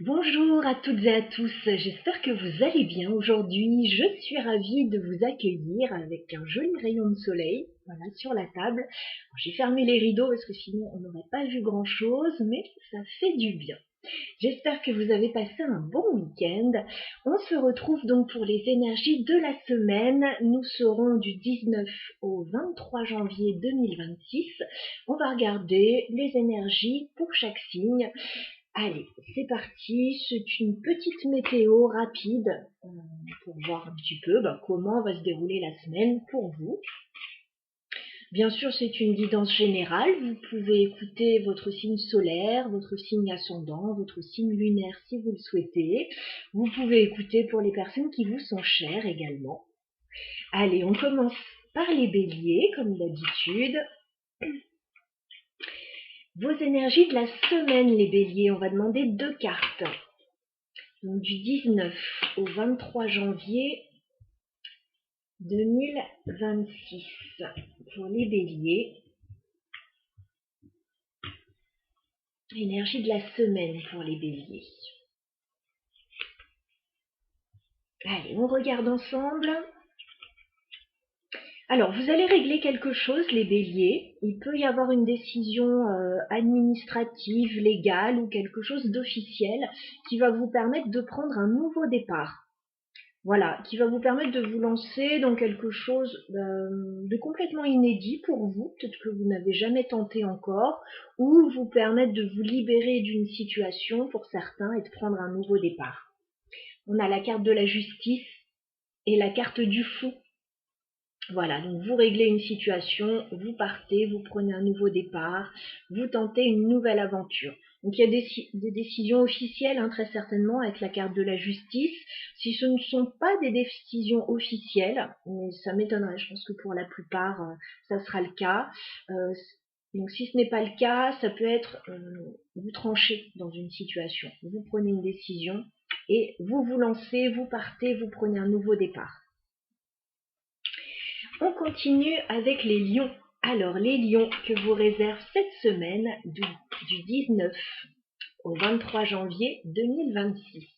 Bonjour à toutes et à tous, j'espère que vous allez bien aujourd'hui. Je suis ravie de vous accueillir avec un joli rayon de soleil, voilà, sur la table. J'ai fermé les rideaux parce que sinon on n'aurait pas vu grand chose, mais ça fait du bien. J'espère que vous avez passé un bon week-end. On se retrouve donc pour les énergies de la semaine. Nous serons du 19 au 23 janvier 2026. On va regarder les énergies pour chaque signe. Allez, c'est parti, c'est une petite météo rapide pour voir un petit peu comment va se dérouler la semaine pour vous. Bien sûr, c'est une guidance générale, vous pouvez écouter votre signe solaire, votre signe ascendant, votre signe lunaire si vous le souhaitez. Vous pouvez écouter pour les personnes qui vous sont chères également. Allez, on commence par les béliers, comme d'habitude. Vos énergies de la semaine, les béliers, on va demander 2 cartes. Donc du 19 au 23 janvier 2026 pour les béliers. Énergie de la semaine pour les béliers. Allez, on regarde ensemble. Alors, vous allez régler quelque chose, les béliers. Il peut y avoir une décision administrative, légale ou quelque chose d'officiel qui va vous permettre de prendre un nouveau départ. Voilà, qui va vous permettre de vous lancer dans quelque chose de complètement inédit pour vous, peut-être que vous n'avez jamais tenté encore, ou vous permettre de vous libérer d'une situation pour certains et de prendre un nouveau départ. On a la carte de la justice et la carte du fou. Voilà, donc vous réglez une situation, vous partez, vous prenez un nouveau départ, vous tentez une nouvelle aventure. Donc il y a des décisions officielles, très certainement, avec la carte de la justice. Si ce ne sont pas des décisions officielles, mais ça m'étonnerait, je pense que pour la plupart, ça sera le cas. Donc si ce n'est pas le cas, ça peut être vous tranchez dans une situation. Vous prenez une décision et vous vous lancez, vous partez, vous prenez un nouveau départ. On continue avec les lions. Alors, les lions que vous réserve cette semaine du 19 au 23 janvier 2026.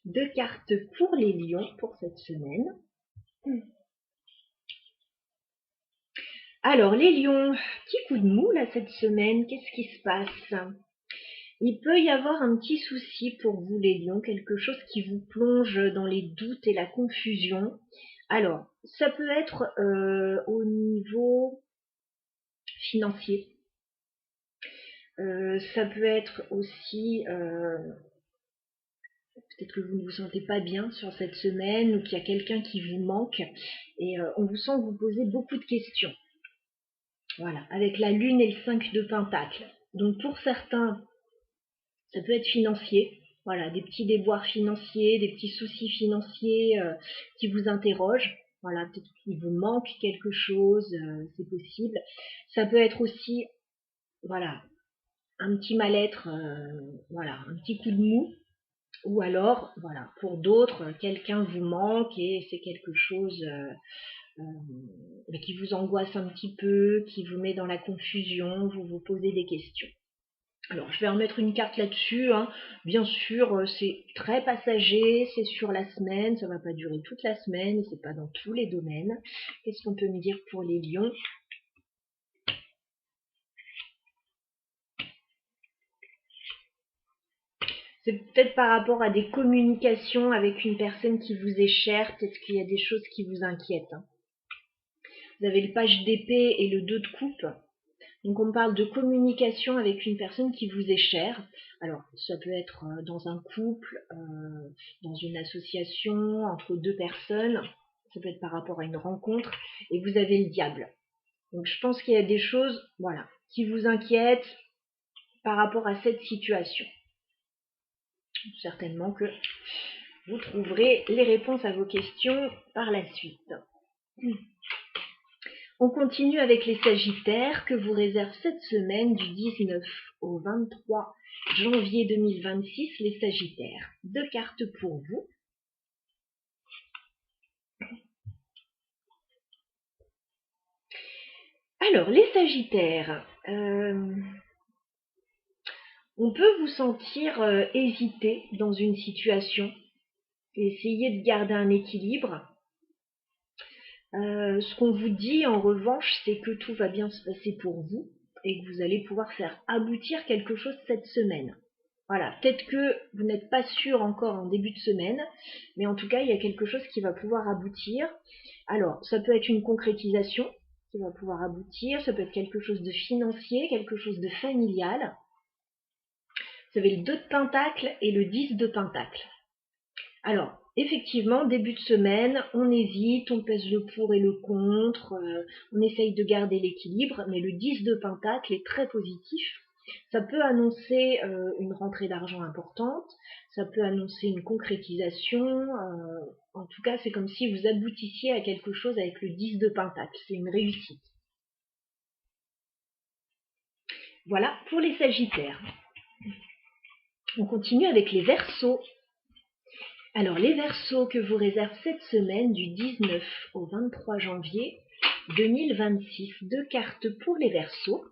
2 cartes pour les lions pour cette semaine. Alors, les lions, petit coup de mou là cette semaine, qu'est-ce qui se passe? Il peut y avoir un petit souci pour vous les lions, quelque chose qui vous plonge dans les doutes et la confusion. Alors, ça peut être au niveau financier. Ça peut être aussi, peut-être que vous ne vous sentez pas bien sur cette semaine ou qu'il y a quelqu'un qui vous manque et on vous sent vous poser beaucoup de questions. Voilà, avec la lune et le 5 de Pentacle. Donc pour certains, ça peut être financier. Voilà, des petits déboires financiers, des petits soucis financiers qui vous interrogent. Voilà, peut-être qu'il vous manque quelque chose, c'est possible. Ça peut être aussi, voilà, un petit mal-être, voilà, un petit coup de mou. Ou alors, voilà, pour d'autres, quelqu'un vous manque et c'est quelque chose qui vous angoisse un petit peu, qui vous met dans la confusion, vous vous posez des questions. Alors, je vais remettre une carte là-dessus. Bien sûr, c'est très passager, c'est sur la semaine, ça va pas durer toute la semaine, c'est pas dans tous les domaines. Qu'est-ce qu'on peut me dire pour les lions ? C'est peut-être par rapport à des communications avec une personne qui vous est chère, peut-être qu'il y a des choses qui vous inquiètent. Vous avez le page d'épée et le 2 de coupe. Donc on parle de communication avec une personne qui vous est chère. Alors ça peut être dans un couple, dans une association, entre 2 personnes. Ça peut être par rapport à une rencontre. Et vous avez le diable. Donc je pense qu'il y a des choses, voilà, qui vous inquiètent par rapport à cette situation. Certainement que vous trouverez les réponses à vos questions par la suite. On continue avec les Sagittaires que vous réserve cette semaine du 19 au 23 janvier 2026, les Sagittaires. 2 cartes pour vous. Alors, les Sagittaires, On peut vous sentir hésiter dans une situation, essayer de garder un équilibre. Ce qu'on vous dit en revanche, c'est que tout va bien se passer pour vous et que vous allez pouvoir faire aboutir quelque chose cette semaine. Voilà, peut-être que vous n'êtes pas sûr encore en début de semaine, mais en tout cas, il y a quelque chose qui va pouvoir aboutir. Alors, ça peut être une concrétisation qui va pouvoir aboutir, ça peut être quelque chose de financier, quelque chose de familial. Vous avez le 2 de Pentacle et le 10 de Pentacle. Alors, effectivement, début de semaine, on hésite, on pèse le pour et le contre, on essaye de garder l'équilibre, mais le 10 de Pentacle est très positif. Ça peut annoncer une rentrée d'argent importante, ça peut annoncer une concrétisation, en tout cas c'est comme si vous aboutissiez à quelque chose avec le 10 de Pentacle, c'est une réussite. Voilà pour les Sagittaires. On continue avec les Verseaux. Alors les Verseaux que vous réserve cette semaine du 19 au 23 janvier 2026, 2 cartes pour les Verseaux.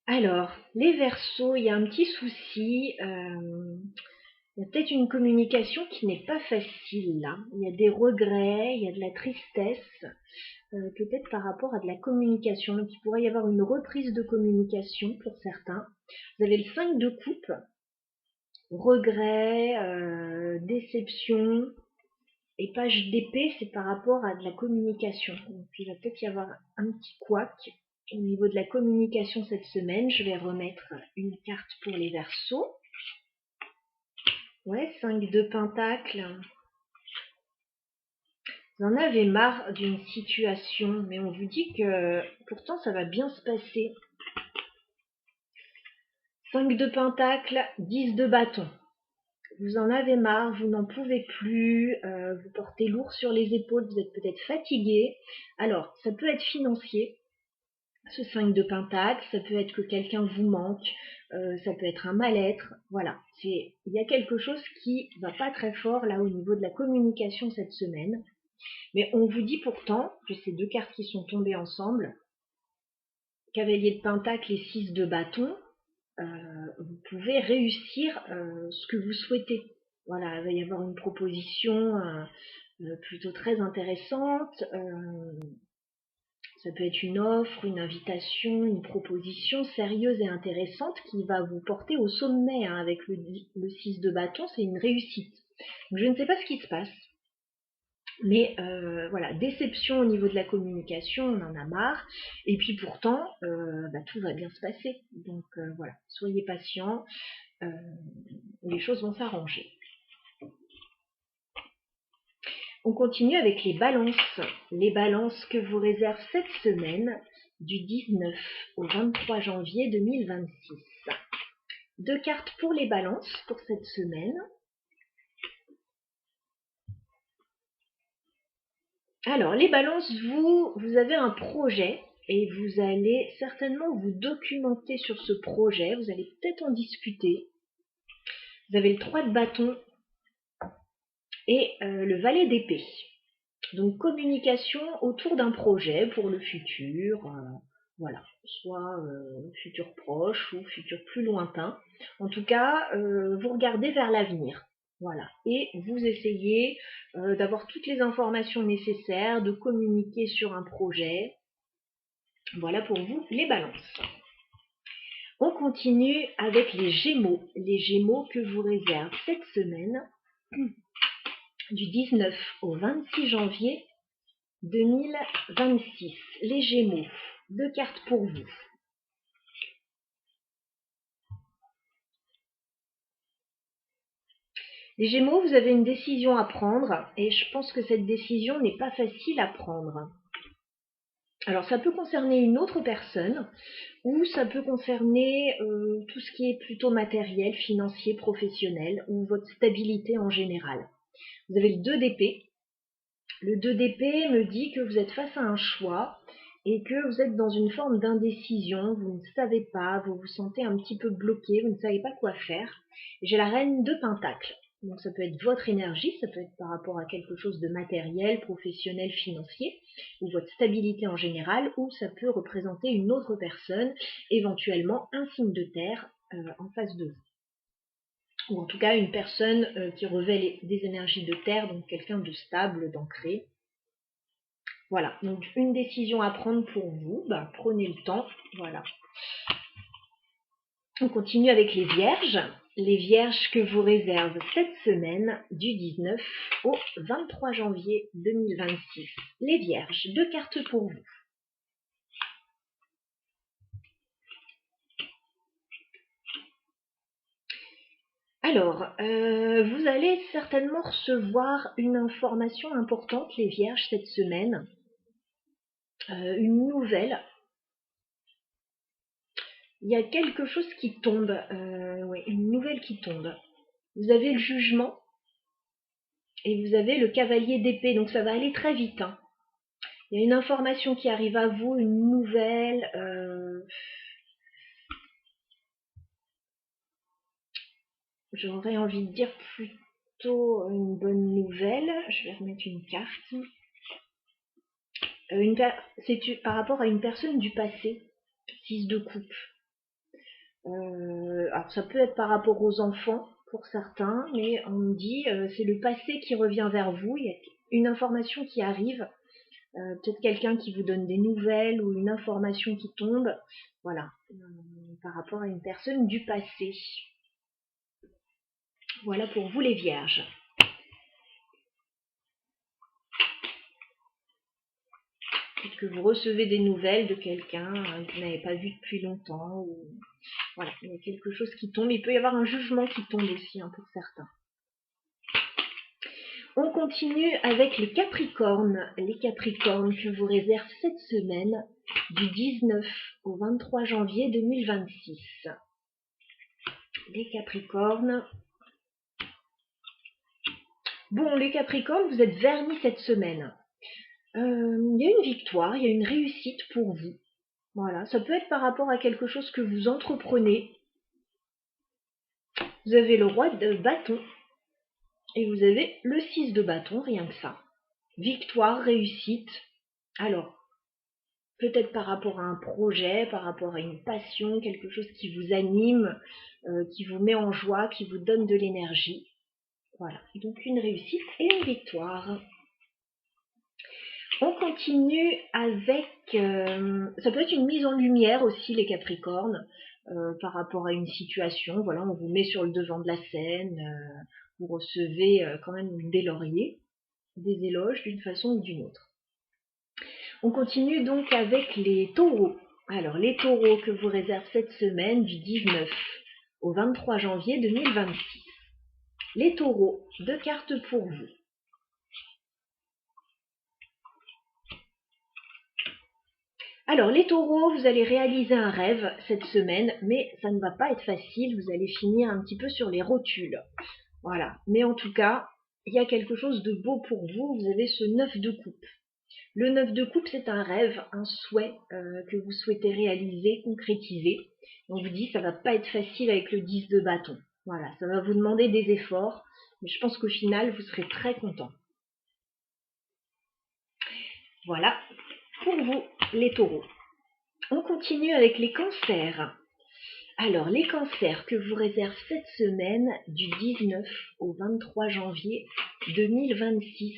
Alors, les Verseaux, il y a un petit souci, il y a peut-être une communication qui n'est pas facile là. Il y a des regrets, il y a de la tristesse, peut-être par rapport à de la communication. Donc il pourrait y avoir une reprise de communication pour certains. Vous avez le 5 de coupe, regrets, déception, et page d'épée, c'est par rapport à de la communication. Donc il va peut-être y avoir un petit couac au niveau de la communication cette semaine. Je vais remettre une carte pour les Verseaux. Ouais, 5 de Pentacle. Vous en avez marre d'une situation, mais on vous dit que pourtant ça va bien se passer. 5 de Pentacle, 10 de bâton. Vous en avez marre, vous n'en pouvez plus, vous portez lourd sur les épaules, vous êtes peut-être fatigué. Alors, ça peut être financier, ce 5 de Pentacle, ça peut être que quelqu'un vous manque, ça peut être un mal-être, voilà. Il y a quelque chose qui va pas très fort là au niveau de la communication cette semaine. Mais on vous dit pourtant, que ces 2 cartes qui sont tombées ensemble, Cavalier de Pentacle et 6 de bâton, vous pouvez réussir ce que vous souhaitez. Voilà, il va y avoir une proposition plutôt très intéressante. Ça peut être une offre, une invitation, une proposition sérieuse et intéressante qui va vous porter au sommet hein, avec le 6 de bâton, c'est une réussite. Donc, je ne sais pas ce qui se passe. Mais voilà, déception au niveau de la communication, on en a marre. Et puis pourtant, tout va bien se passer. Donc voilà, soyez patients, les choses vont s'arranger. On continue avec les balances. Les balances que vous réserve cette semaine du 19 au 23 janvier 2026. 2 cartes pour les balances pour cette semaine. Alors, les balances, vous avez un projet et vous allez certainement vous documenter sur ce projet. Vous allez peut-être en discuter. Vous avez le 3 de bâton et le valet d'épée. Donc, communication autour d'un projet pour le futur. Voilà, soit futur proche ou futur plus lointain. En tout cas, vous regardez vers l'avenir. Voilà, et vous essayez d'avoir toutes les informations nécessaires, de communiquer sur un projet. Voilà pour vous les balances. On continue avec les Gémeaux. Les Gémeaux que vous réserve cette semaine du 19 au 26 janvier 2026. Les Gémeaux, 2 cartes pour vous. Les Gémeaux, vous avez une décision à prendre et je pense que cette décision n'est pas facile à prendre. Alors ça peut concerner une autre personne ou ça peut concerner tout ce qui est plutôt matériel, financier, professionnel ou votre stabilité en général. Vous avez le 2 d'épée. Le 2 d'épée me dit que vous êtes face à un choix et que vous êtes dans une forme d'indécision, vous ne savez pas, vous vous sentez un petit peu bloqué, vous ne savez pas quoi faire. J'ai la reine de Pentacle. Donc ça peut être votre énergie, ça peut être par rapport à quelque chose de matériel, professionnel, financier, ou votre stabilité en général, ou ça peut représenter une autre personne, éventuellement un signe de terre en face de vous. Ou en tout cas une personne qui revêt des énergies de terre, donc quelqu'un de stable, d'ancré. Voilà, donc une décision à prendre pour vous, prenez le temps, voilà. On continue avec les vierges. Les vierges que vous réserve cette semaine du 19 au 23 janvier 2026. Les vierges, 2 cartes pour vous. Alors, vous allez certainement recevoir une information importante, les vierges, cette semaine. Une nouvelle. Il y a quelque chose qui tombe, ouais, une nouvelle qui tombe. Vous avez le jugement et vous avez le cavalier d'épée, donc ça va aller très vite. Hein. Il y a une information qui arrive à vous, une nouvelle. J'aurais envie de dire plutôt une bonne nouvelle. Je vais remettre une carte. C'est par rapport à une personne du passé. 6 de coupe. Alors ça peut être par rapport aux enfants pour certains, mais on me dit c'est le passé qui revient vers vous. Il y a une information qui arrive. Peut-être quelqu'un qui vous donne des nouvelles ou une information qui tombe. Voilà. Par rapport à une personne du passé. Voilà pour vous les vierges. Peut-être que vous recevez des nouvelles de quelqu'un que vous n'avez pas vu depuis longtemps. Ou... Voilà, il y a quelque chose qui tombe. Il peut y avoir un jugement qui tombe aussi pour certains. On continue avec les Capricornes. Les Capricornes que vous réserve cette semaine du 19 au 23 janvier 2026. Les Capricornes. Bon, les Capricornes, vous êtes vernis cette semaine. Il y a une victoire, il y a une réussite pour vous. Voilà, ça peut être par rapport à quelque chose que vous entreprenez. Vous avez le roi de bâton et vous avez le 6 de bâton, rien que ça. Victoire, réussite. Alors, peut-être par rapport à un projet, par rapport à une passion, quelque chose qui vous anime, qui vous met en joie, qui vous donne de l'énergie. Voilà, donc une réussite et une victoire. On continue avec, ça peut être une mise en lumière aussi les Capricornes, par rapport à une situation. Voilà, on vous met sur le devant de la scène, vous recevez quand même des lauriers, des éloges d'une façon ou d'une autre. On continue donc avec les taureaux. Alors les taureaux que vous réserve cette semaine du 19 au 23 janvier 2026. Les taureaux, 2 cartes pour vous. Alors les taureaux, vous allez réaliser un rêve cette semaine, mais ça ne va pas être facile, vous allez finir un petit peu sur les rotules. Voilà, mais en tout cas, il y a quelque chose de beau pour vous, vous avez ce 9 de coupe. Le 9 de coupe, c'est un rêve, un souhait que vous souhaitez réaliser, concrétiser. On vous dit, ça va pas être facile avec le 10 de bâton. Voilà, ça va vous demander des efforts, mais je pense qu'au final, vous serez très content. Voilà, pour vous, les taureaux. On continue avec les cancers. Alors, les cancers que vous réserve cette semaine du 19 au 23 janvier 2026.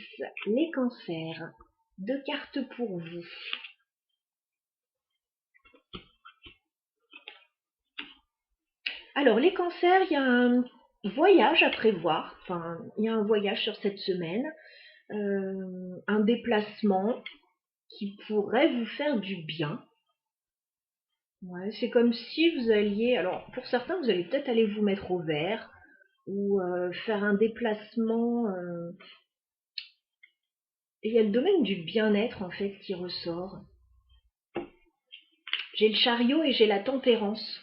Les cancers, 2 cartes pour vous. Alors, les cancers, il y a un voyage à prévoir. Enfin, il y a un voyage sur cette semaine. Un déplacement qui pourrait vous faire du bien. Ouais, c'est comme si vous alliez... Alors, pour certains, vous allez peut-être aller vous mettre au vert ou faire un déplacement... Et il y a le domaine du bien-être, en fait, qui ressort. J'ai le chariot et j'ai la tempérance.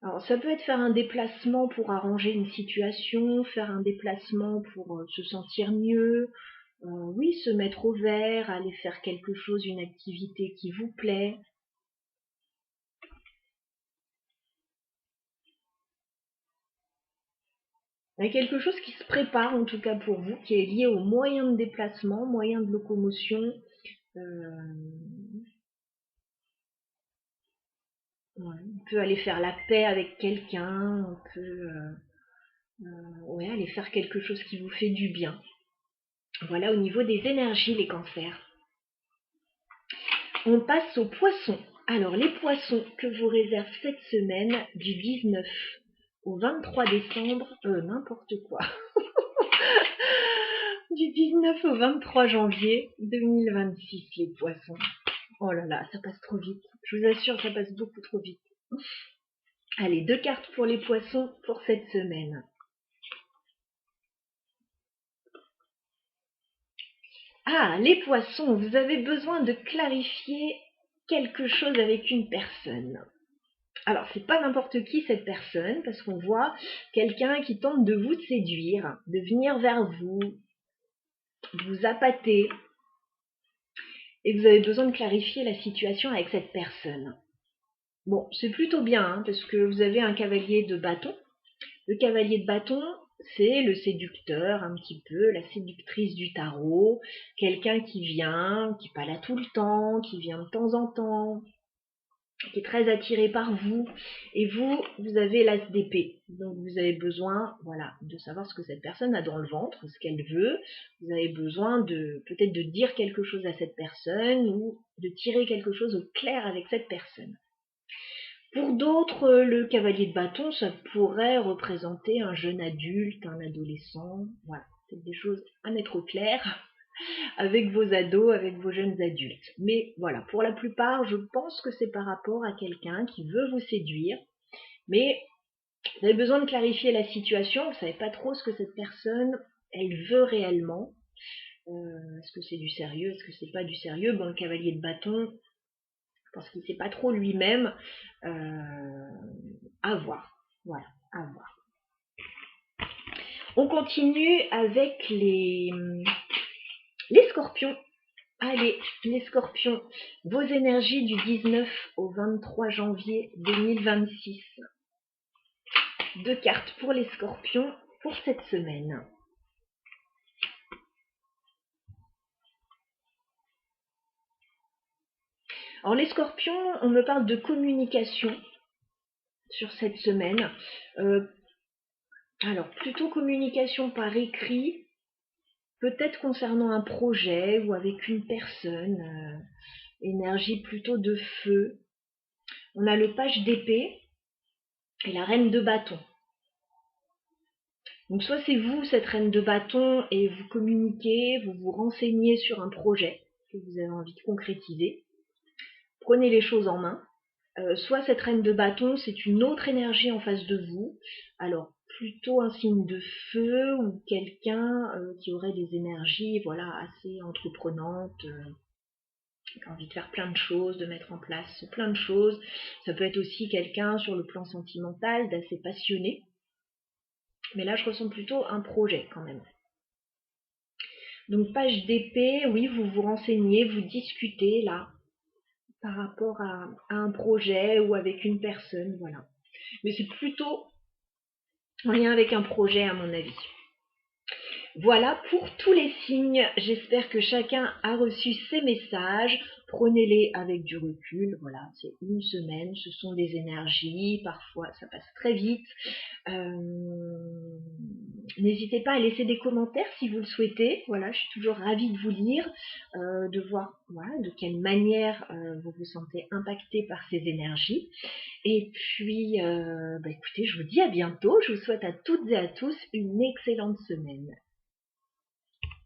Alors, ça peut être faire un déplacement pour arranger une situation, faire un déplacement pour se sentir mieux, oui, se mettre au vert, aller faire quelque chose, une activité qui vous plaît. Il y a quelque chose qui se prépare, en tout cas pour vous, qui est lié aux moyens de déplacement, moyens de locomotion. Ouais, on peut aller faire la paix avec quelqu'un, on peut ouais, aller faire quelque chose qui vous fait du bien. Voilà au niveau des énergies, les cancers. On passe aux poissons. Alors, les poissons que vous réserve cette semaine, du 19 au 23 décembre, n'importe quoi, du 19 au 23 janvier 2026, les poissons. Oh là là, ça passe trop vite. Je vous assure, ça passe beaucoup trop vite. Allez, 2 cartes pour les poissons pour cette semaine. Ah, les poissons, vous avez besoin de clarifier quelque chose avec une personne. Alors, c'est pas n'importe qui cette personne, parce qu'on voit quelqu'un qui tente de vous séduire, de venir vers vous, vous appâter, et vous avez besoin de clarifier la situation avec cette personne. Bon, c'est plutôt bien, hein, parce que vous avez un cavalier de bâton. Le cavalier de bâton, c'est le séducteur, un petit peu, la séductrice du tarot, quelqu'un qui vient, qui n'est pas là tout le temps, qui vient de temps en temps, qui est très attiré par vous, et vous avez l'as d'épée. Donc vous avez besoin, voilà, de savoir ce que cette personne a dans le ventre, ce qu'elle veut. Vous avez besoin de peut-être de dire quelque chose à cette personne ou de tirer quelque chose au clair avec cette personne. Pour d'autres, le cavalier de bâton, ça pourrait représenter un jeune adulte, un adolescent. Voilà, c'est des choses à mettre au clair avec vos ados, avec vos jeunes adultes. Mais voilà, pour la plupart, je pense que c'est par rapport à quelqu'un qui veut vous séduire. Mais vous avez besoin de clarifier la situation, vous ne savez pas trop ce que cette personne, elle veut réellement. Est-ce que c'est du sérieux, est-ce que c'est pas du sérieux? Bon, le cavalier de bâton, parce qu'il ne sait pas trop lui-même, à voir. Voilà, à voir. On continue avec les scorpions. Allez, les scorpions, vos énergies du 19 au 23 janvier 2026. 2 cartes pour les scorpions pour cette semaine. Alors les scorpions, on me parle de communication sur cette semaine. Alors plutôt communication par écrit, peut-être concernant un projet ou avec une personne. Énergie plutôt de feu. On a le page d'épée et la reine de bâton. Donc soit c'est vous, cette reine de bâton, et vous communiquez, vous vous renseignez sur un projet que vous avez envie de concrétiser. Prenez les choses en main. Soit cette reine de bâton, c'est une autre énergie en face de vous. Alors plutôt un signe de feu ou quelqu'un qui aurait des énergies voilà, assez entreprenantes, qui a envie de faire plein de choses, de mettre en place plein de choses. Ça peut être aussi quelqu'un sur le plan sentimental, d'assez passionné. Mais là, je ressens plutôt un projet quand même. Donc page d'épée, oui, vous vous renseignez, vous discutez là par rapport à un projet ou avec une personne, voilà. Mais c'est plutôt en lien avec un projet à mon avis. Voilà pour tous les signes. J'espère que chacun a reçu ces messages. Prenez-les avec du recul. Voilà, c'est une semaine, ce sont des énergies. Parfois, ça passe très vite. N'hésitez pas à laisser des commentaires si vous le souhaitez. Voilà, je suis toujours ravie de vous lire, de voir voilà, de quelle manière vous vous sentez impacté par ces énergies. Et puis, écoutez, je vous dis à bientôt. Je vous souhaite à toutes et à tous une excellente semaine.